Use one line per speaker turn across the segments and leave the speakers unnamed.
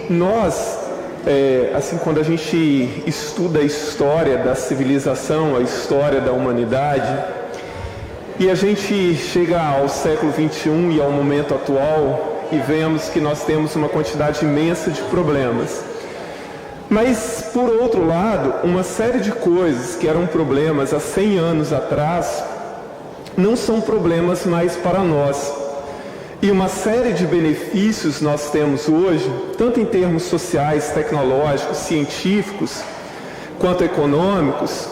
Nós, assim, quando a gente estuda a história da civilização, a história da humanidade, e a gente chega ao século XXI e ao momento atual, e vemos que nós temos uma quantidade imensa de problemas. Mas, por outro lado, uma série de coisas que eram problemas há 100 anos atrás, não são problemas mais para nós. E uma série de benefícios nós temos hoje, tanto em termos sociais, tecnológicos, científicos, quanto econômicos,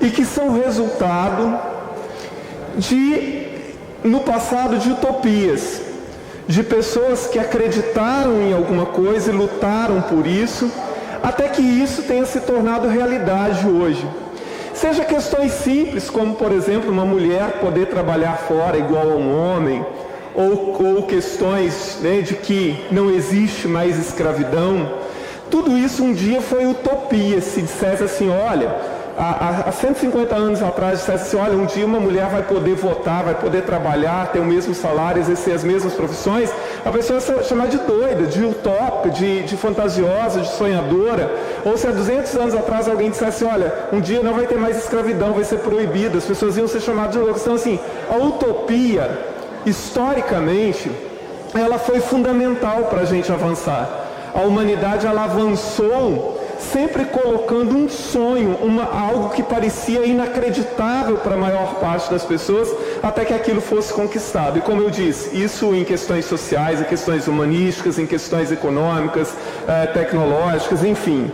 e que são resultado no passado, de utopias, de pessoas que acreditaram em alguma coisa e lutaram por isso, até que isso tenha se tornado realidade hoje. Seja questões simples, como, por exemplo, uma mulher poder trabalhar fora igual a um homem, ou questões, né, de que não existe mais escravidão. Tudo isso um dia foi utopia. Se dissesse assim, olha, há 150 anos atrás, dissesse assim, olha, um dia uma mulher vai poder votar, vai poder trabalhar, ter o mesmo salário, exercer as mesmas profissões, a pessoa ia chamar de doida, de utópica, de fantasiosa, de sonhadora. Ou se há 200 anos atrás alguém dissesse, olha, um dia não vai ter mais escravidão, vai ser proibida, as pessoas iam ser chamadas de loucas. Então, assim, a utopia, historicamente, ela foi fundamental para a gente avançar. A humanidade, ela avançou sempre colocando um sonho, algo que parecia inacreditável para a maior parte das pessoas, até que aquilo fosse conquistado. E como eu disse, isso em questões sociais, em questões humanísticas, em questões econômicas, tecnológicas, enfim.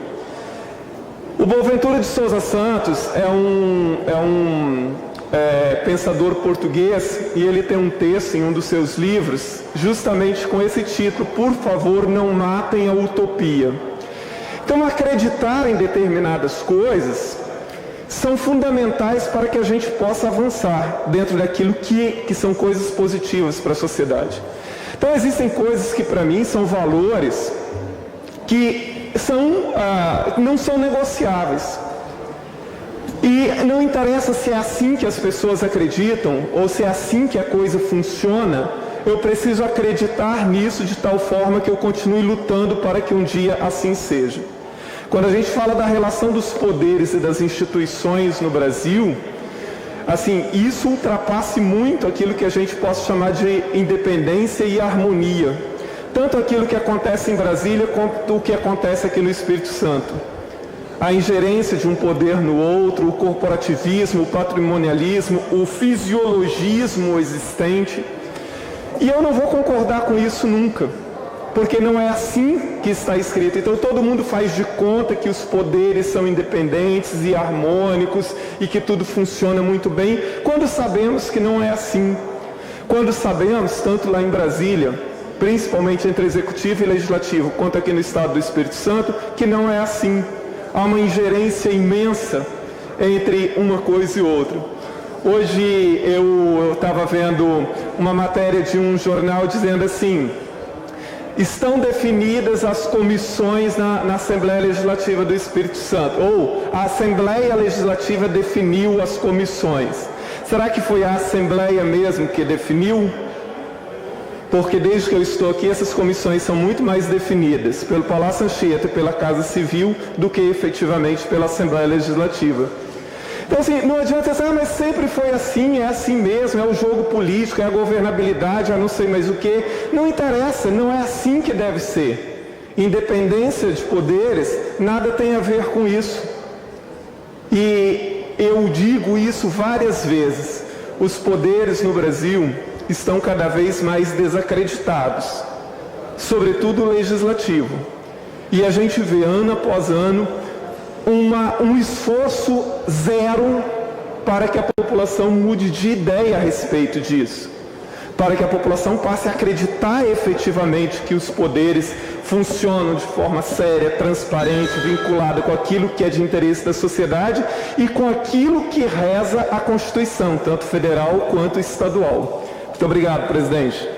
O Boaventura de Sousa Santos é um pensador português, e ele tem um texto em um dos seus livros, justamente com esse título: Por favor, não matem a utopia. Então, acreditar em determinadas coisas são fundamentais para que a gente possa avançar dentro daquilo que são coisas positivas para a sociedade. Então, existem coisas que, para mim, são valores que não são negociáveis. E não interessa se é assim que as pessoas acreditam ou se é assim que a coisa funciona, eu preciso acreditar nisso de tal forma que eu continue lutando para que um dia assim seja. Quando a gente fala da relação dos poderes e das instituições no Brasil, assim, isso ultrapassa muito aquilo que a gente pode chamar de independência e harmonia. Tanto aquilo que acontece em Brasília quanto o que acontece aqui no Espírito Santo. A ingerência de um poder no outro, o corporativismo, o patrimonialismo, o fisiologismo existente. E eu não vou concordar com isso nunca, porque não é assim que está escrito. Então todo mundo faz de conta que os poderes são independentes e harmônicos e que tudo funciona muito bem, quando sabemos que não é assim. Quando sabemos, tanto lá em Brasília, principalmente entre executivo e legislativo, quanto aqui no estado do Espírito Santo, que não é assim. Há uma ingerência imensa entre uma coisa e outra. Hoje eu estava vendo uma matéria de um jornal dizendo assim: estão definidas as comissões na Assembleia Legislativa do Espírito Santo, ou a Assembleia Legislativa definiu as comissões. Será que foi a Assembleia mesmo que definiu? Porque desde que eu estou aqui, essas comissões são muito mais definidas pelo Palácio Anchieta e pela Casa Civil do que efetivamente pela Assembleia Legislativa. Então, assim, não adianta dizer, mas sempre foi assim, é assim mesmo, é o jogo político, é a governabilidade, não sei mais o quê. Não interessa, não é assim que deve ser. Independência de poderes, nada tem a ver com isso. E eu digo isso várias vezes. Os poderes no Brasil estão cada vez mais desacreditados, sobretudo o legislativo. E a gente vê ano após ano um esforço zero para que a população mude de ideia a respeito disso, para que a população passe a acreditar efetivamente que os poderes funcionam de forma séria, transparente, vinculada com aquilo que é de interesse da sociedade e com aquilo que reza a Constituição, tanto federal quanto estadual. Muito obrigado, presidente.